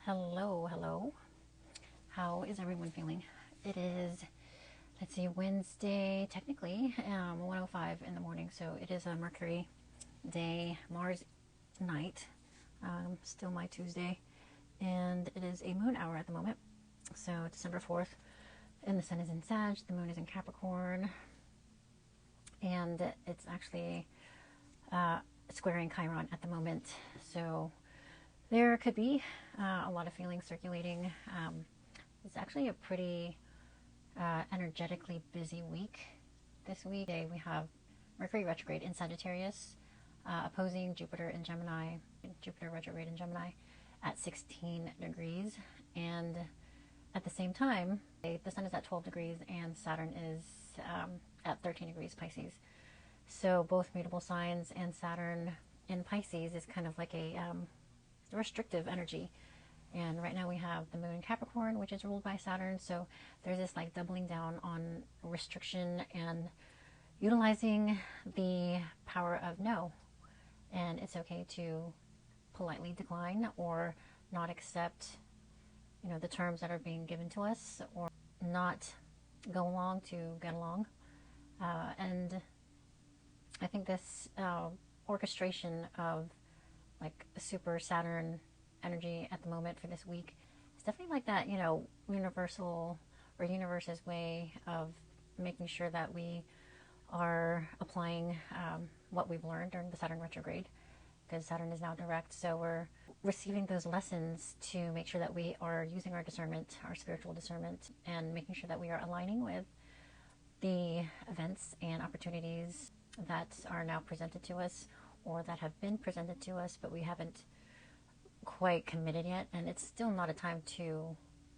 Hello, hello. How is everyone feeling? It is, let's see, Wednesday, technically, 1:05 in the morning. So it is a Mercury day, Mars night, still my Tuesday. And it is a moon hour at the moment. So December 4th, and the sun is in Sag, the moon is in Capricorn. And it's actually squaring Chiron at the moment. So there could be a lot of feelings circulating. It's actually a pretty energetically busy week this week. Today we have Mercury retrograde in Sagittarius, opposing Jupiter in Gemini, Jupiter retrograde in Gemini at 16 degrees. And at the same time, the sun is at 12 degrees and Saturn is at 13 degrees Pisces. So both mutable signs, and Saturn in Pisces is kind of like a restrictive energy. And right now we have the moon in Capricorn, which is ruled by Saturn. So there's this like doubling down on restriction and utilizing the power of no. And it's okay to politely decline or not accept, the terms that are being given to us, or not go along to get along. And I think this orchestration of like super Saturn energy at the moment for this week is definitely like that, universal or universe's way of making sure that we are applying what we've learned during the Saturn retrograde, because Saturn is now direct. So we're receiving those lessons to make sure that we are using our discernment, our spiritual discernment, and making sure that we are aligning with the events and opportunities that are now presented to us, or that have been presented to us, but we haven't quite committed yet. And it's still not a time to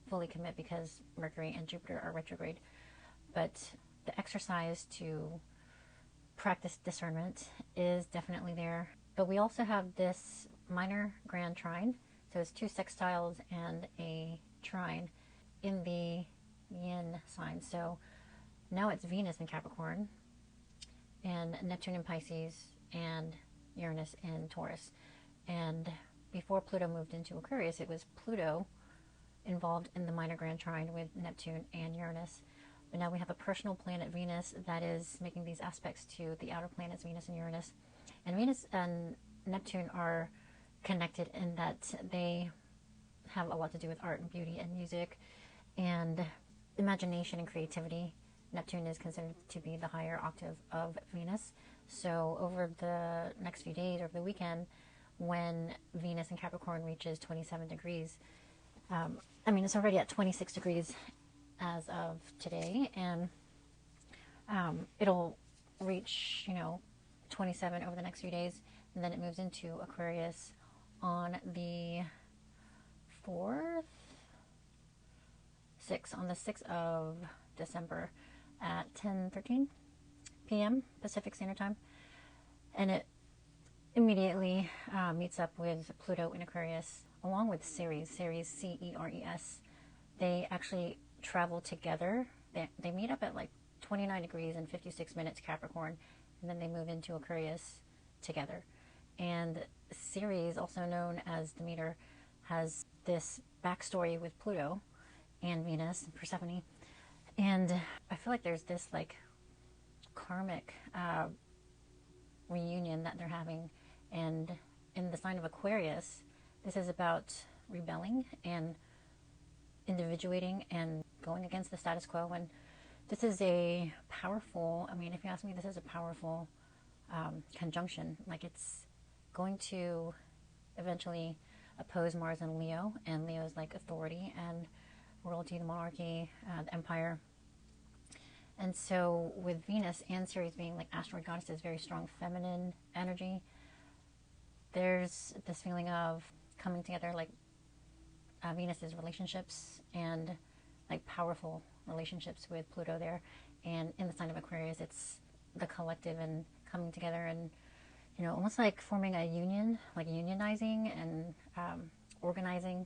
fully commit because Mercury and Jupiter are retrograde. But the exercise to practice discernment is definitely there. But we also have this minor grand trine. So it's two sextiles and a trine in the yin sign. So now it's Venus in Capricorn, and Neptune in Pisces, and Uranus in Taurus. And before Pluto moved into Aquarius, it was Pluto involved in the minor grand trine with Neptune and Uranus. But now we have a personal planet, Venus, that is making these aspects to the outer planets, Venus and Uranus. And Venus and Neptune are connected in that they have a lot to do with art and beauty and music and imagination and creativity. Neptune is considered to be the higher octave of Venus. So over the next few days, over the weekend, when Venus in Capricorn reaches 27 degrees, it's already at 26 degrees as of today, and it'll reach, 27 over the next few days, and then it moves into Aquarius on the 6th of December at 10:13 p.m. Pacific Standard Time. And it immediately meets up with Pluto in Aquarius, along with Ceres, Ceres. They actually travel together. They meet up at like 29 degrees and 56 minutes Capricorn, and then they move into Aquarius together. And Ceres, also known as Demeter, has this backstory with Pluto and Venus and Persephone. And I feel like there's this like karmic reunion that they're having. And in the sign of Aquarius, this is about rebelling and individuating and going against the status quo. And this is a powerful, if you ask me, this is a powerful conjunction. Like, it's going to eventually oppose Mars and Leo, and Leo's like authority and royalty, the monarchy, the empire. And so with Venus and Ceres being like asteroid goddesses, very strong feminine energy, there's this feeling of coming together, like Venus's relationships and like powerful relationships with Pluto there. And in the sign of Aquarius, it's the collective and coming together and, almost like forming a union, like unionizing and organizing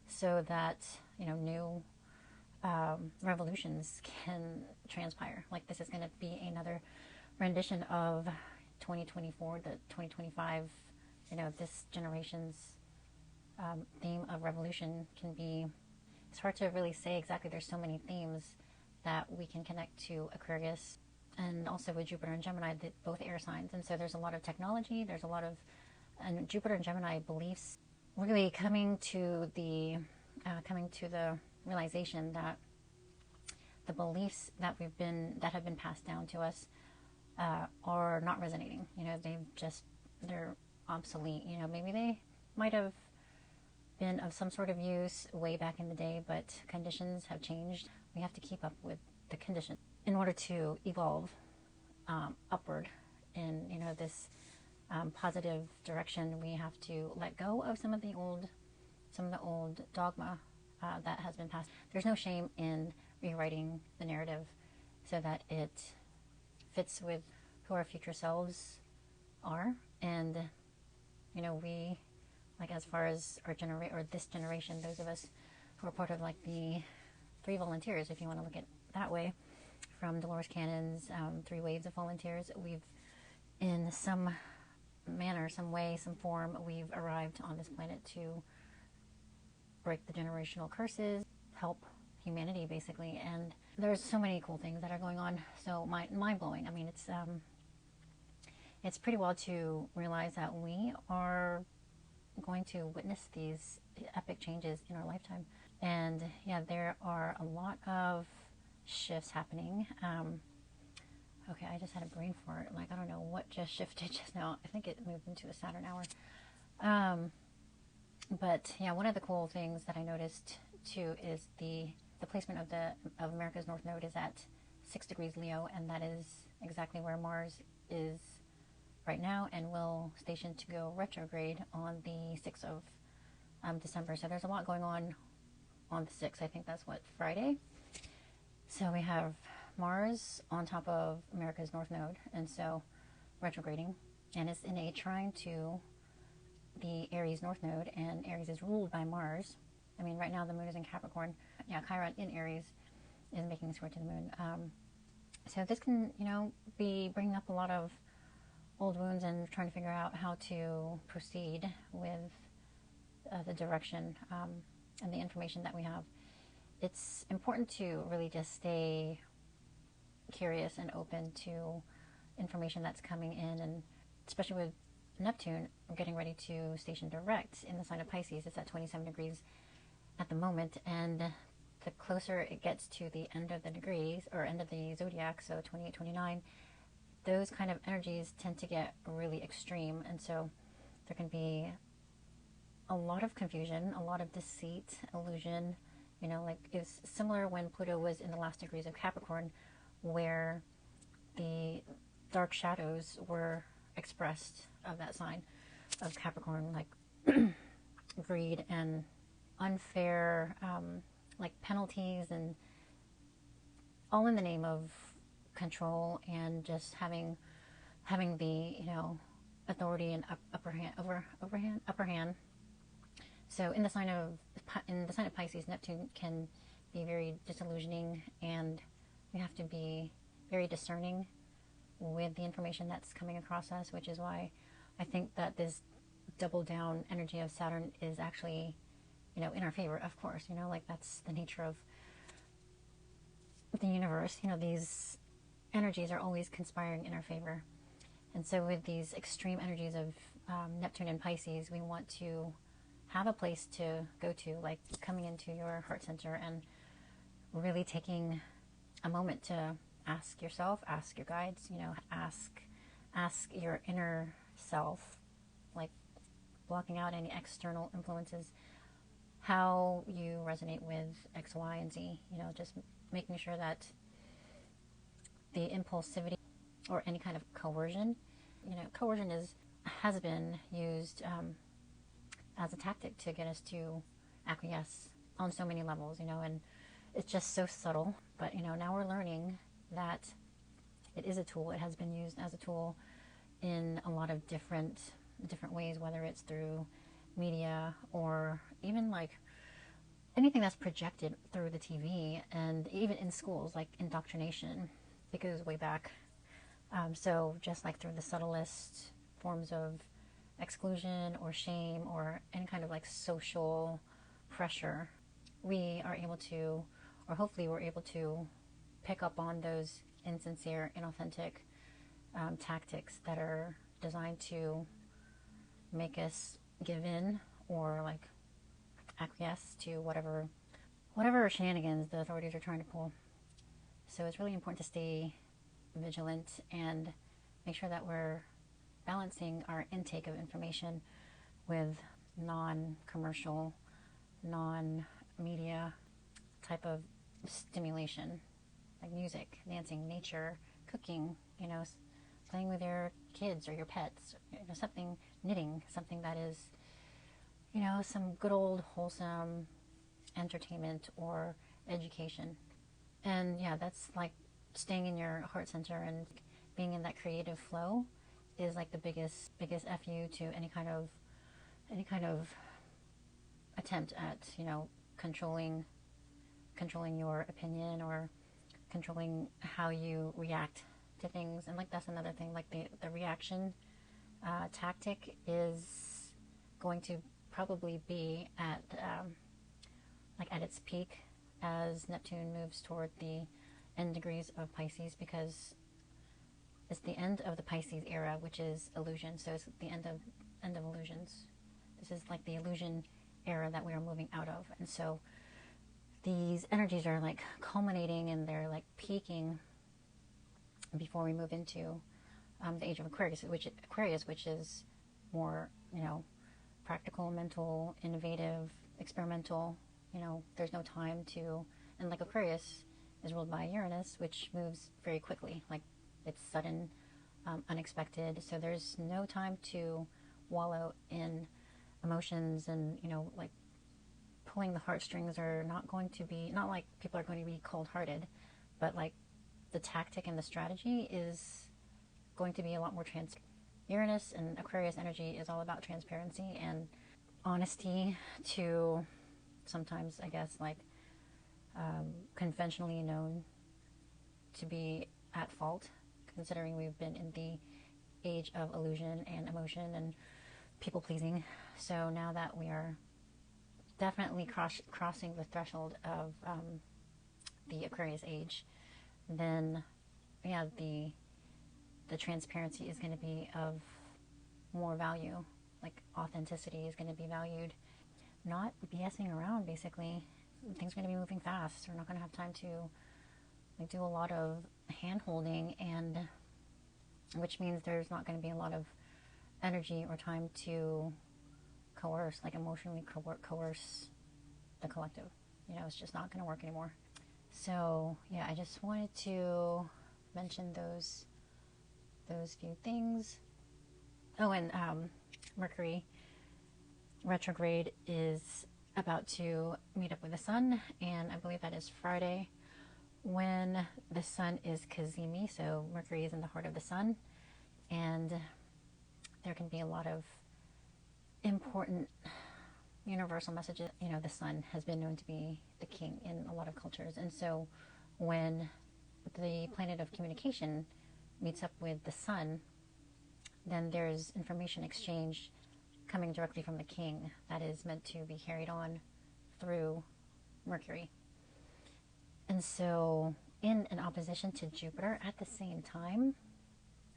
so that, new revolutions can transpire. Like, this is going to be another rendition of 2024, the 2025, this generation's theme of revolution can be, it's hard to really say exactly. There's so many themes that we can connect to Aquarius, and also with Jupiter and Gemini, both air signs. And so there's a lot of technology, there's a lot of, and Jupiter and Gemini beliefs really coming to the realization that the beliefs that have been passed down to us are not resonating. You know, they're obsolete. You know, maybe they might have been of some sort of use way back in the day, but conditions have changed. We have to keep up with the conditions in order to evolve upward in, you know, this positive direction. We have to let go of some of the old dogma that has been passed. There's no shame in rewriting the narrative so that it fits with who our future selves are. And, you know, we, like, as far as this generation, those of us who are part of like the 3 volunteers, if you want to look at it that way, from Dolores Cannon's 3 waves of volunteers, we've, in some manner, some way, some form, we've arrived on this planet to break the generational curses, help humanity, basically. And there's so many cool things that are going on, so mind-blowing. I mean, it's pretty wild to realize that we are going to witness these epic changes in our lifetime. And yeah, there are a lot of shifts happening. Okay, I just had a brain fart. Like, I don't know what just shifted just now. I think it moved into a Saturn hour. But yeah, one of the cool things that I noticed too is the placement of America's North Node is at 6 degrees Leo, and that is exactly where Mars is right now, and will station to go retrograde on the 6th of December. So there's a lot going on the 6th. I think that's what, Friday? So we have Mars on top of America's North Node, and so retrograding, and it's in a trine to the Aries North Node, and Aries is ruled by Mars. I mean, right now the moon is in Capricorn. Yeah, Chiron in Aries is making its way to the moon. So this can, you know, be bringing up a lot of old wounds and trying to figure out how to proceed with the direction and the information that we have. It's important to really just stay curious and open to information that's coming in, and especially with Neptune getting ready to station direct in the sign of Pisces. It's at 27 degrees at the moment, and the closer it gets to the end of the degrees, or end of the zodiac, so 28, 29, those kind of energies tend to get really extreme. And so there can be a lot of confusion, a lot of deceit, illusion. You know, like, it was similar when Pluto was in the last degrees of Capricorn, where the dark shadows were expressed of that sign of Capricorn, like greed and unfair, like penalties, and all in the name of control and just having the, you know, authority and upper hand. So in the sign of Pisces, Neptune can be very disillusioning, and we have to be very discerning with the information that's coming across us, which is why I think that this double down energy of Saturn is actually, you know, in our favor, of course. You know, like, that's the nature of the universe. You know, these energies are always conspiring in our favor. And so with these extreme energies of Neptune and Pisces, we want to have a place to go to, like coming into your heart center and really taking a moment to ask yourself, ask your guides, you know, ask your inner self, like blocking out any external influences, how you resonate with X, Y, and Z. You know, just making sure that the impulsivity or any kind of coercion, you know, coercion has been used as a tactic to get us to acquiesce on so many levels, you know, and it's just so subtle. But, you know, now we're learning that it is a tool. It has been used as a tool in a lot of different ways, whether it's through media or even like anything that's projected through the TV, and even in schools, like indoctrination. It goes way back. So just like through the subtlest forms of exclusion or shame or any kind of like social pressure, we are able to, or hopefully we're able to pick up on those insincere, inauthentic tactics that are designed to make us give in or like acquiesce to whatever shenanigans the authorities are trying to pull. So it's really important to stay vigilant and make sure that we're balancing our intake of information with non-commercial, non-media type of stimulation, like music, dancing, nature, cooking, playing with your kids or your pets, something, knitting, something that is, some good old wholesome entertainment or education. And yeah, that's like staying in your heart center and being in that creative flow is like the biggest FU to any kind of attempt at, controlling your opinion or controlling how you react to things. And like that's another thing, like the reaction tactic is going to probably be at its peak as Neptune moves toward the end degrees of Pisces, because it's the end of the Pisces era, which is illusion. So it's the end of illusions. This is like the illusion era that we are moving out of. And so these energies are like culminating and they're like peaking before we move into the age of Aquarius, which is more, practical, mental, innovative, experimental. There's no time to, and like Aquarius is ruled by Uranus, which moves very quickly. Like it's sudden, unexpected. So there's no time to wallow in emotions and, like pulling the heartstrings are not like people are going to be cold-hearted, but like the tactic and the strategy is going to be a lot more Uranus and Aquarius energy is all about transparency and honesty to sometimes, I guess, like conventionally known to be at fault, considering we've been in the age of illusion and emotion and people pleasing. So now that we are definitely crossing the threshold of the Aquarius age, then yeah, the transparency is going to be of more value. Like authenticity is going to be valued. Not BSing around, basically. Things are going to be moving fast. We're not going to have time to like do a lot of hand-holding, and which means there's not going to be a lot of energy or time to coerce, like emotionally coerce the collective. It's just not going to work anymore. So yeah, I just wanted to mention those few things. Oh, and Mercury retrograde is about to meet up with the sun, and I believe that is Friday when the sun is Cazimi, so Mercury is in the heart of the sun, and there can be a lot of important universal messages. The sun has been known to be the king in a lot of cultures, and so when the planet of communication meets up with the sun, then there's information exchange coming directly from the king that is meant to be carried on through Mercury. And so in an opposition to Jupiter at the same time,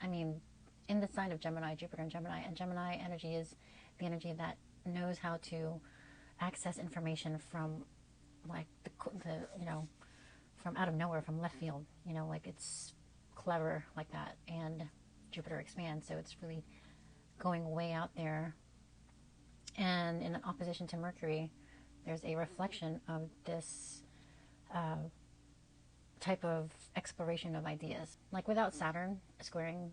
in the sign of Gemini, Jupiter and Gemini energy is the energy that knows how to access information from like the from out of nowhere, from left field, like it's clever like that. And Jupiter expands, so it's really going way out there. And in opposition to Mercury, there's a reflection of this type of exploration of ideas. Like without Saturn squaring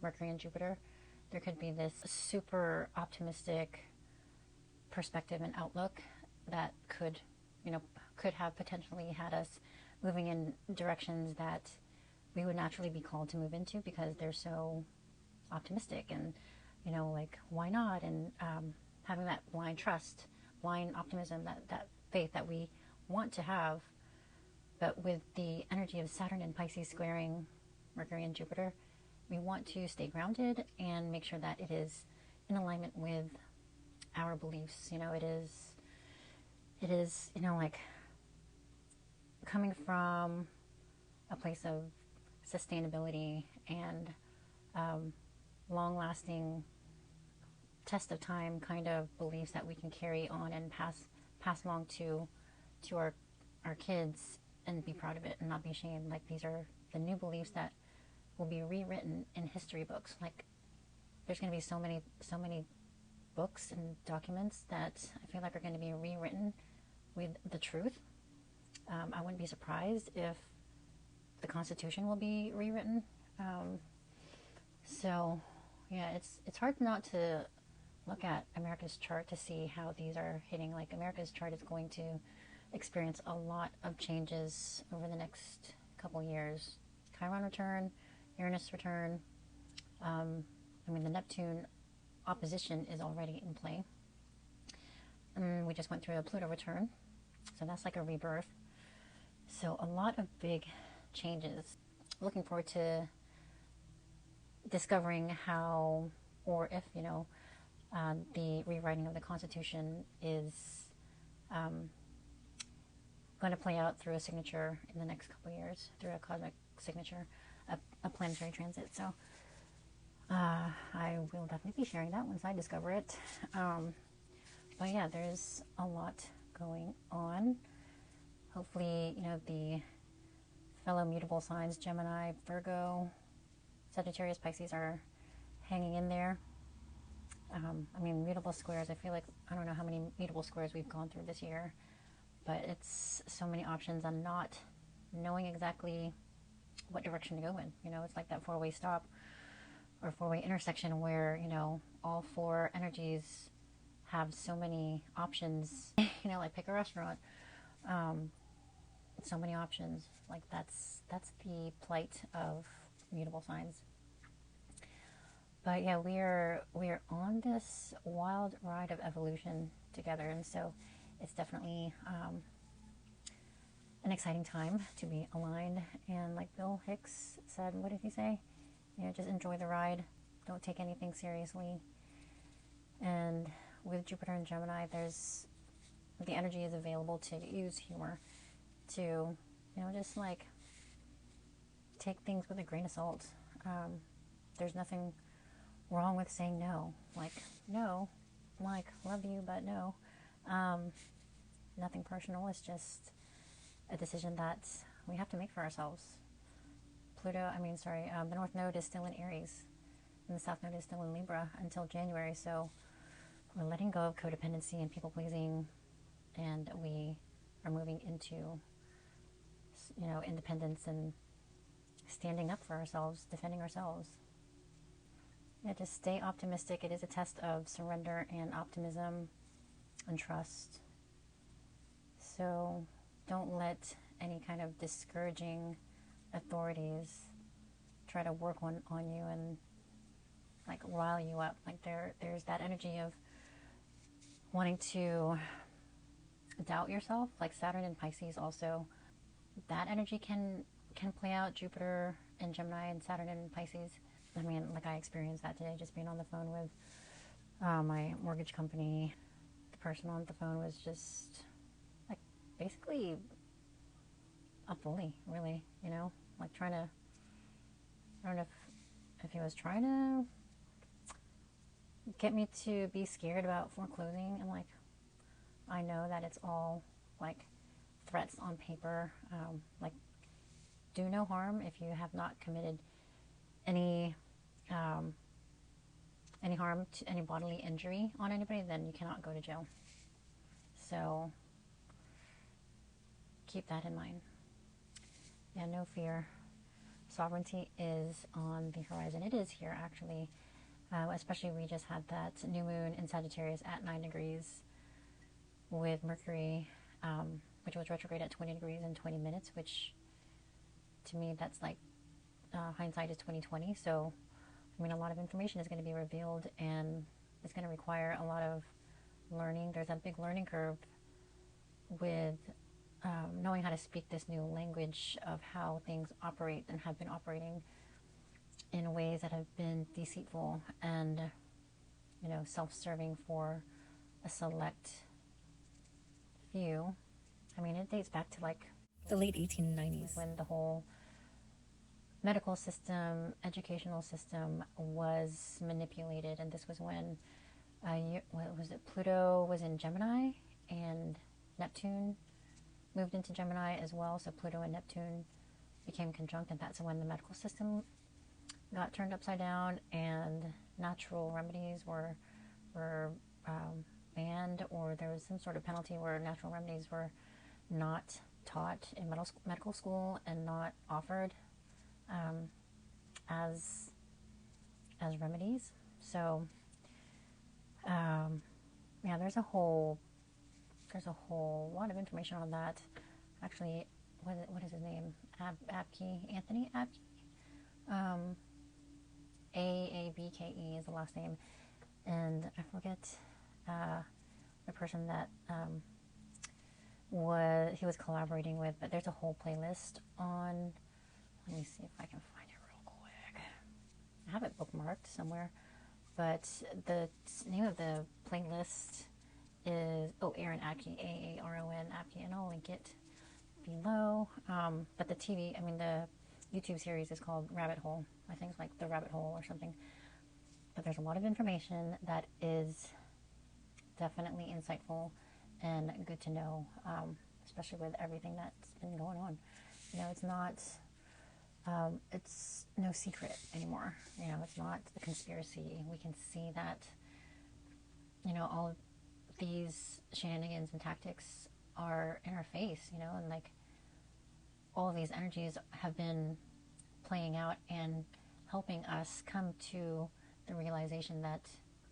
Mercury and Jupiter, there could be this super optimistic perspective and outlook that could have potentially had us moving in directions that we would naturally be called to move into because they're so optimistic and, like, why not? And having that blind trust, blind optimism, that faith that we want to have. But with the energy of Saturn and Pisces squaring Mercury and Jupiter, we want to stay grounded and make sure that it is in alignment with our beliefs. You know, it is, you know, like coming from a place of sustainability and long-lasting, test of time kind of beliefs that we can carry on and pass along to our kids and be proud of it and not be ashamed. Like, these are the new beliefs that will be rewritten in history books. Like, there's going to be so many books and documents that I feel like are going to be rewritten with the truth. I wouldn't be surprised if the Constitution will be rewritten. So yeah, it's hard not to look at America's chart to see how these are hitting. Like, America's chart is going to experience a lot of changes over the next couple years. Chiron return, Uranus return. I mean, the Neptune opposition is already in play. We just went through a Pluto return, so that's like a rebirth. So a lot of big changes. Looking forward to discovering how, or if, you know, the rewriting of the Constitution is going to play out through a signature in the next couple of years, through a cosmic signature, a planetary transit. So I will definitely be sharing that once I discover it. But yeah, there's a lot going on. Hopefully, you know, the fellow mutable signs, Gemini, Virgo, Sagittarius, Pisces, are hanging in there. I mean, mutable squares, I feel like, I don't know how many mutable squares we've gone through this year, but it's so many options and not knowing exactly what direction to go in. You know, it's like that four-way stop or four-way intersection where, you know, all four energies have so many options. You know, like pick a restaurant. So many options. Like, that's the plight of mutable signs. But yeah, we are on this wild ride of evolution together, and so it's definitely an exciting time to be aligned. And like Bill Hicks said, what did he say? You know, just enjoy the ride. Don't take anything seriously. And with Jupiter and Gemini, the energy is available to use humor, to, you know, just like take things with a grain of salt. There's nothing wrong with saying no. Like, no, like, love you, but no. Nothing personal. It's just a decision that we have to make for ourselves. The North Node is still in Aries, and the South Node is still in Libra until January, so we're letting go of codependency and people-pleasing, and we are moving into, you know, independence and standing up for ourselves, defending ourselves. Yeah, just stay optimistic. It is a test of surrender and optimism and trust. So don't let any kind of discouraging authorities try to work on you and like rile you up. Like there's that energy of wanting to doubt yourself. Like Saturn and Pisces also, that energy can play out. Jupiter and Gemini and Saturn and Pisces. I mean, like I experienced that today, just being on the phone with my mortgage company. The person on the phone was just like basically a bully, really, you know, like trying to, I don't know if he was trying to get me to be scared about foreclosing. And like, I know that it's all like threats on paper. Like, do no harm. If you have not committed any harm to any bodily injury on anybody, then you cannot go to jail. So keep that in mind. Yeah, no fear. Sovereignty is on the horizon. It is here, actually. Especially, we just had that new moon in Sagittarius at 9 degrees with Mercury, which was retrograde at 20 degrees in 20 minutes, which to me, that's like hindsight is 20/20. So, I mean, a lot of information is going to be revealed, and it's going to require a lot of learning. There's a big learning curve with knowing how to speak this new language of how things operate and have been operating in ways that have been deceitful and you know, self-serving for a select few. I mean, it dates back to like the late 1890s, when the whole medical system, educational system was manipulated, and this was when what was it? Pluto was in Gemini, and Neptune moved into Gemini as well. So Pluto and Neptune became conjunct, and that's when the medical system got turned upside down, and natural remedies were banned, or there was some sort of penalty where natural remedies were not taught in medical school and not offered as remedies. So yeah, there's a whole lot of information on that. Actually, what is his name? Anthony Abke. Aabke is the last name, and I forget the person that he was collaborating with. But there's a whole playlist on. Let me see if I can find it real quick. I have it bookmarked somewhere, but the name of the playlist is Aaron Abke, Aaron Abke, and I'll link it below. But the YouTube series is called Rabbit Hole. I think it's like The Rabbit Hole or something. But there's a lot of information that is definitely insightful and good to know, especially with everything that's been going on. You know, it's no secret anymore. You know, it's not a conspiracy. We can see that, you know, all of these shenanigans and tactics are in our face, you know, and like all of these energies have been playing out and helping us come to the realization that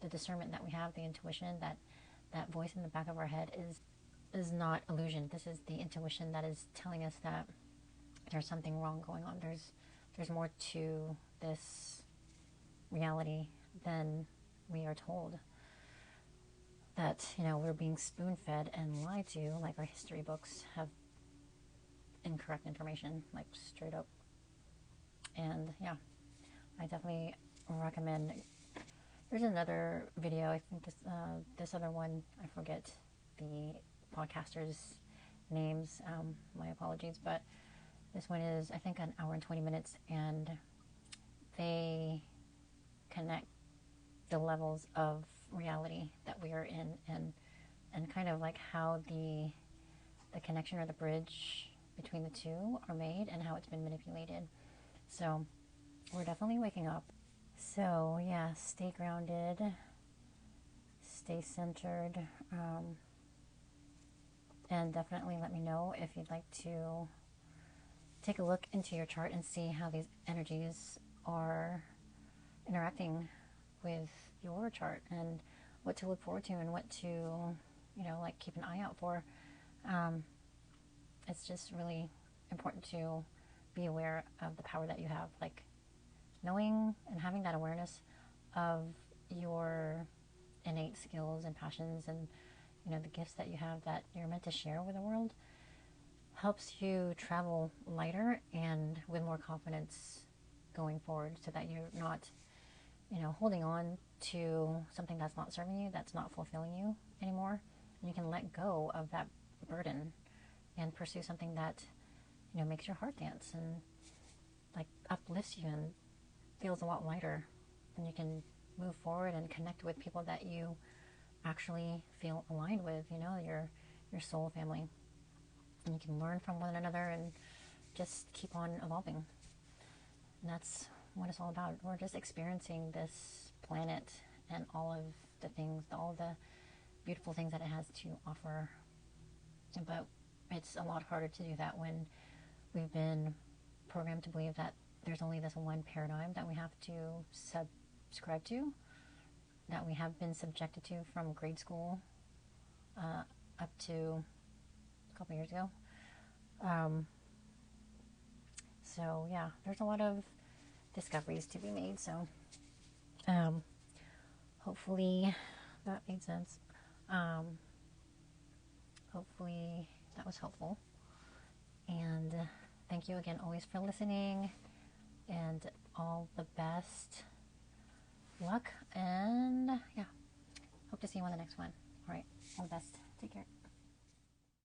the discernment that we have, the intuition, that voice in the back of our head is not illusion. This is the intuition that is telling us that there's something wrong going on. There's more to this reality than we are told. That, you know, we're being spoon-fed and lied to, like our history books have incorrect information, like straight up. And yeah, I definitely recommend. There's another video, I think this other one, I forget the podcasters' names, my apologies, but this one is, I think, an hour and 20 minutes, and they connect the levels of reality that we are in, and kind of like how the connection or the bridge between the two are made and how it's been manipulated. So we're definitely waking up. So yeah, stay grounded, stay centered, and definitely let me know if you'd like to take a look into your chart and see how these energies are interacting with your chart, and what to look forward to and what to, you know, like keep an eye out for. It's just really important to be aware of the power that you have, like knowing and having that awareness of your innate skills and passions, and, you know, the gifts that you have that you're meant to share with the world, helps you travel lighter and with more confidence going forward, so that you're not, you know, holding on to something that's not serving you, that's not fulfilling you anymore. And you can let go of that burden and pursue something that, you know, makes your heart dance and like uplifts you and feels a lot lighter. And you can move forward and connect with people that you actually feel aligned with, you know, your soul family. And you can learn from one another and just keep on evolving. And that's what it's all about. We're just experiencing this planet and all of the things, all the beautiful things that it has to offer. But it's a lot harder to do that when we've been programmed to believe that there's only this one paradigm that we have to subscribe to, that we have been subjected to from grade school up to a couple years ago. So yeah, there's a lot of discoveries to be made. So hopefully that made sense. Hopefully that was helpful. And thank you again always for listening, and all the best luck, and yeah. Hope to see you on the next one. All right. All the best. Take care.